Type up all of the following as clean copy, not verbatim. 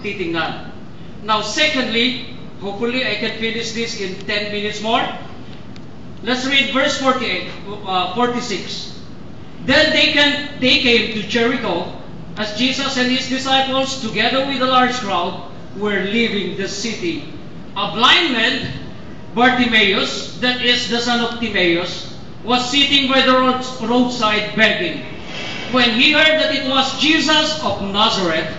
titingnan. Now, secondly, hopefully I can finish this in 10 minutes more. Let's read verse 46. Then they came to Jericho, as Jesus and his disciples, together with a large crowd, were leaving the city. A blind man, Bartimaeus, that is the son of Timaeus, was sitting by the roadside begging. When he heard that it was Jesus of Nazareth,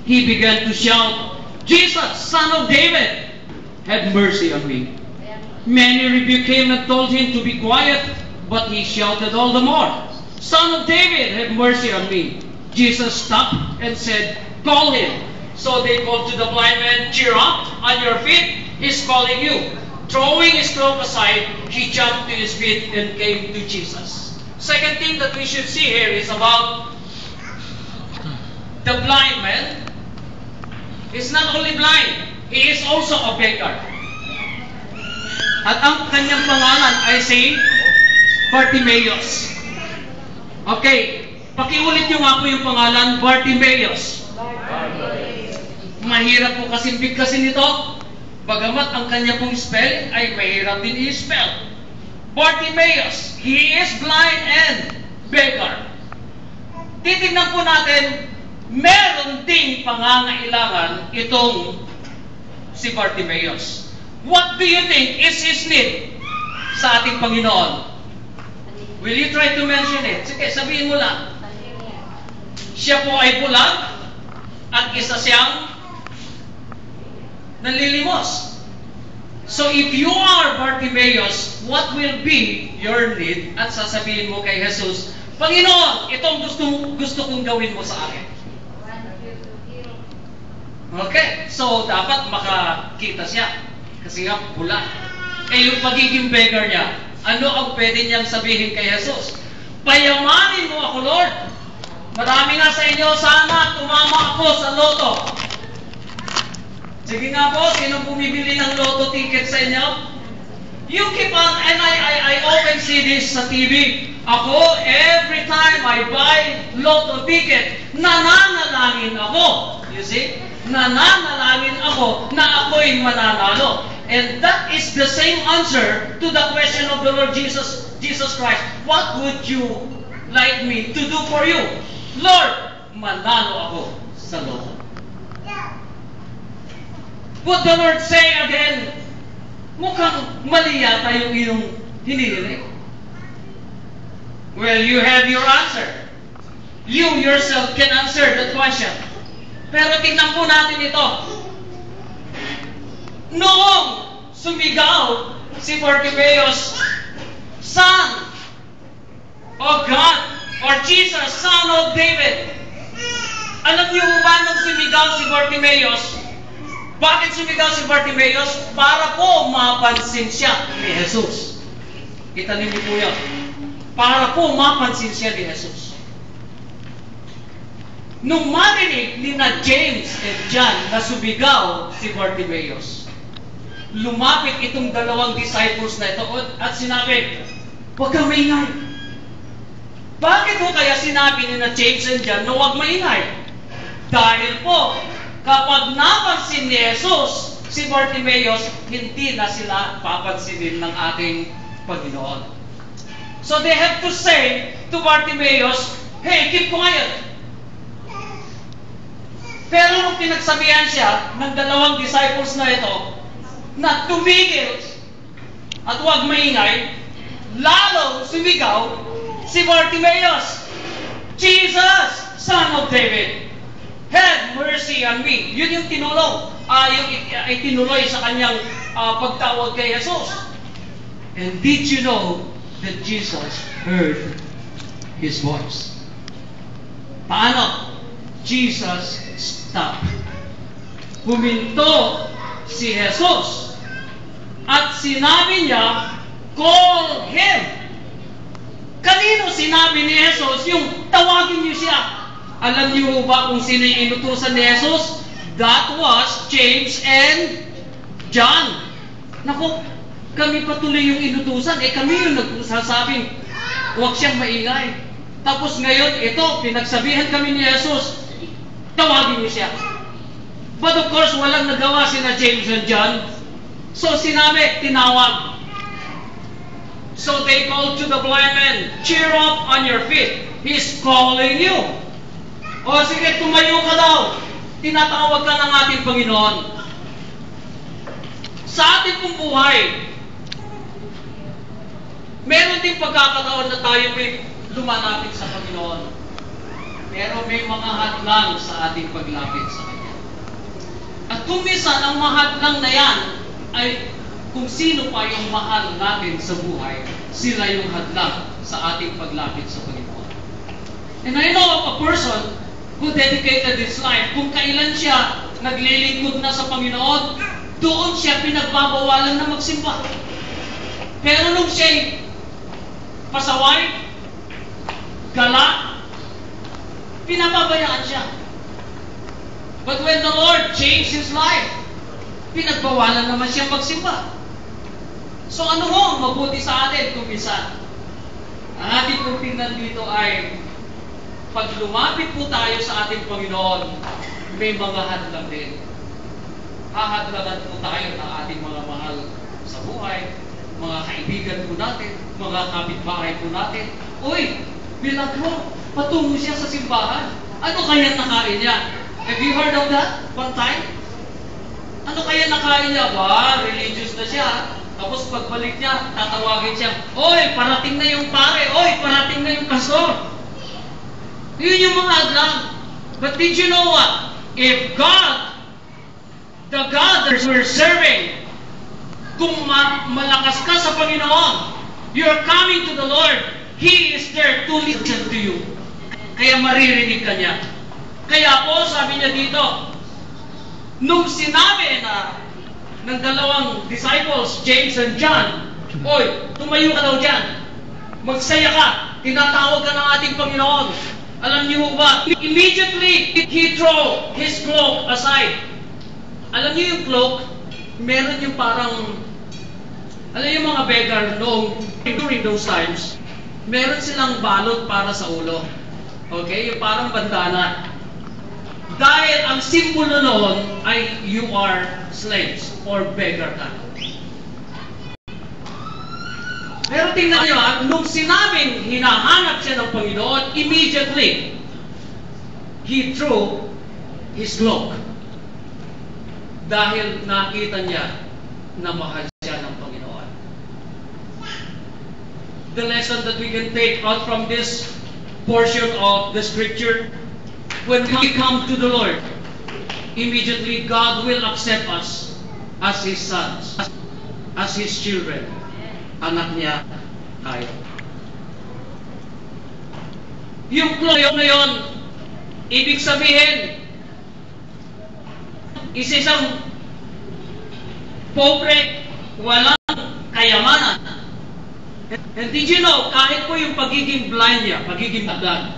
he began to shout, "Jesus, son of David, have mercy on me." Many rebuked him and told him to be quiet, but he shouted all the more, "Son of David, have mercy on me." Jesus stopped and said, "Call him." So they called to the blind man, "Cheer up, on your feet, he's calling you." Throwing his cloak aside, he jumped to his feet and came to Jesus. Second thing that we should see here is about the blind man. He's not only blind, he is also a beggar. At ang kanyang pangalan ay si Bartimaeus. Okay, pakiulit nyo nga po yung pangalan, Bartimaeus. Mahirap po kasing bigkasin ito. Bagamat ang kanya pong spell ay mahirap din i-spell. Bartimaeus, he is blind and beggar. Titignan po natin, meron ding pangangailangan itong si Bartimaeus. What do you think is his need sa ating Panginoon? Will you try to mention it? Sige, sabihin mo lang. Siya po ay bulag at isa siyang nanlilimos. So if you are Bartimaeus, what will be your need? At sasabihin mo kay Jesus, "Panginoon, itong gusto kong gawin mo sa akin." Okay, so dapat makakita siya. Kasi nga bulag. Eh yung pagiging beggar niya, ano ang pwede niyang sabihin kay Jesus? "Payamanin mo ako, Lord. Marami nga sa inyo, sana tumama ako sa loto." Sige nga po, sino bumibili ng loto ticket sa inyo? You keep on, and I often see this sa TV. Ako, every time I buy loto ticket, nananalangin ako. You see? Nananalangin ako na ako'y mananalo. And that is the same answer to the question of the Lord Jesus Christ. What would you like me to do for you? Lord, manalo ako sa loto. Would the Lord say again, mukhang mali yata yung iyong hinihiling? Well, you have your answer. You yourself can answer that question. Pero tingnan po natin ito. Noong sumigaw si Bartimaeus, "Son of God," or Jesus, Son of David. Alam niyo ba nung sumigaw si Bartimaeus? Bakit sumigaw si Bartimaeus? Para po mapansin siya ni Jesus. Itanin niyo po yun. Para po mapansin siya ni Jesus. Nung marinig ni na James and John na sumigaw si Bartimaeus, lumapit itong dalawang disciples na ito at sinabi, "Huwag kang maingay." Bakit po kaya sinabi ni na James and John na huwag maingay? Dahil po, kapag napansin ni Jesus si Bartimaeus, hindi na sila papansinin ng ating Panginoon. So they have to say to Bartimaeus, "Hey, keep quiet." Pero nung pinagsabihan siya ng dalawang disciples na ito, na tumigil at huwag maingay, lalo sumigaw si Bartimaeus, "Jesus, Son of David, have mercy on me." Yun yung tinuloy sa kanyang pagtawag kay Jesus. And did you know that Jesus heard his voice? Paano? Jesus stopped. Huminto si Jesus at sinabi niya, "Call him." Kanino sinabi ni Jesus yung tawagin niyo siya? Alam niyo ba kung sino yung inutusan ni Jesus? That was James and John. Naku, kami patuloy yung inutusan. Kami yung nagsasabing, huwag siyang maingay. Tapos ngayon, ito, pinagsabihan kami ni Jesus, tawagin niyo siya. But of course, walang nagawa sina James and John. So sinabi, tinawag. So they called to the blind man, cheer up on your feet. He's calling you. O sige, tumayo ka daw. Tinatawag ka ng ating Panginoon. Sa ating pong buhay, meron din pagkakataon na tayo may lumalapit sa Panginoon. Pero may mga hadlang sa ating paglapit sa Kanya. At kung minsan, ang mga hadlang na yan ay kung sino pa yung mahal natin sa buhay, sila yung hadlang sa ating paglapit sa Panginoon. And I know of a person who dedicated his life, kung kailan siya naglilingkod na sa Panginoon, doon siya pinagbabawalan na magsimba. Pero nung siya'y pasaway, gala, pinababayaan siya. But when the Lord changed his life, pinagbawalan naman siya magsimba. So ano ho ang mabuti sa atin kung minsan? Ang ating pong tingnan dito ay pag lumapit po tayo sa ating Panginoon, may mga hadlang din. Hahadlangan po tayo ng ating mga mahal sa buhay, mga kaibigan po natin, mga kapitbahay po natin. Uy, milagro, patungo siya sa simbahan. Ano kaya nakain niya? Have you heard of that one time? Ano kaya nakain niya? Ba, religious na siya. Tapos pagbalik niya, tatawagin siya, oy, parating na yung pare, oy, parating na yung pastor. Yun yung mga hadlang. But did you know what? If God, the God that we're serving, kung malakas ka sa Panginoon, you're coming to the Lord, He is there to listen to you. Kaya maririnig ka niya. Kaya po, sabi niya dito, nung sinabi na ng dalawang disciples, James and John, oy, tumayo ka daw dyan. Magsaya ka. Tinatawag ka ng ating Panginoon. Alam niyo ba? Immediately, he threw his cloak aside. Alam niyo yung cloak? Meron yung parang, alam yung mga beggar during those times, meron silang balot para sa ulo. Okay? Yung parang bandana. Dahil ang simbolo noon ay you are slaves or beggar ka. Pero tingnan nyo nung sinabing hinahanap siya ng Panginoon, immediately, he threw his cloak. Dahil nakita niya na mahal siya ng Panginoon. The lesson that we can take out from this portion of the scripture, when we come to the Lord, immediately God will accept us as His sons, as His children. Anak niya tayo. Yung cloak na yun, ibig sabihin, isang pobre, walang kayamanan. And did you know, kahit po yung pagiging blind niya, pagiging blind,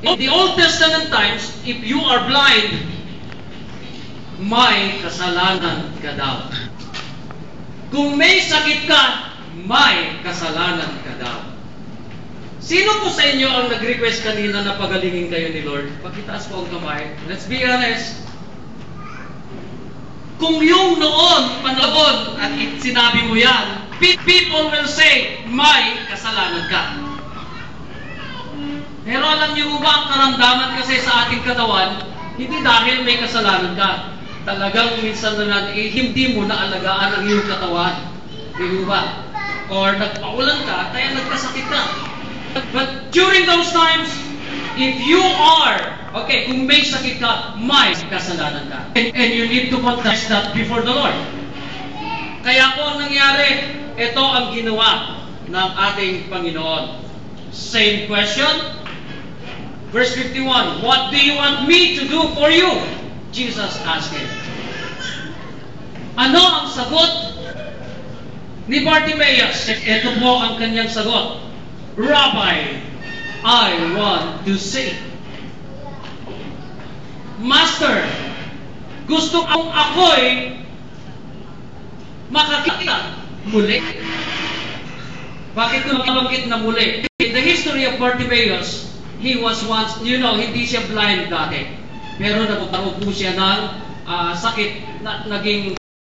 in the Old Testament times, if you are blind, may kasalanan ka daw. Kung may sakit ka, may kasalanan ka daw. Sino po sa inyo ang nag-request kanina na pagalingin kayo ni Lord? Pagkitaas po ang kamay. Let's be honest. Kung yung noon, panahon, at sinabi mo yan, people will say, may kasalanan ka. Pero alam niyo ba ang karamdaman kasi sa ating katawan, hindi dahil may kasalanan ka. Talagang minsan na hindi mo naalagaan ang iyong katawan. Hindi ba? Or nagpaulan ka, kaya nagkasakit ka. But during those times, if you are, okay, kung may sakit ka, may kasalanan ka. And you need to confess that before the Lord. Kaya po ang nangyari, ito ang ginawa ng ating Panginoon. Same question. Verse 51, what do you want me to do for you? Jesus asked him. Ano ang sagot ni Bartimaeus? Ito po ang kanyang sagot. Rabbi, I want to see. Master, gusto kong ako'y makakita muli. Bakit ko nabanggit na muli? In the history of Bartimaeus, he was once, hindi siya blind dati. Pero nagkaroon po siya ng sakit na naging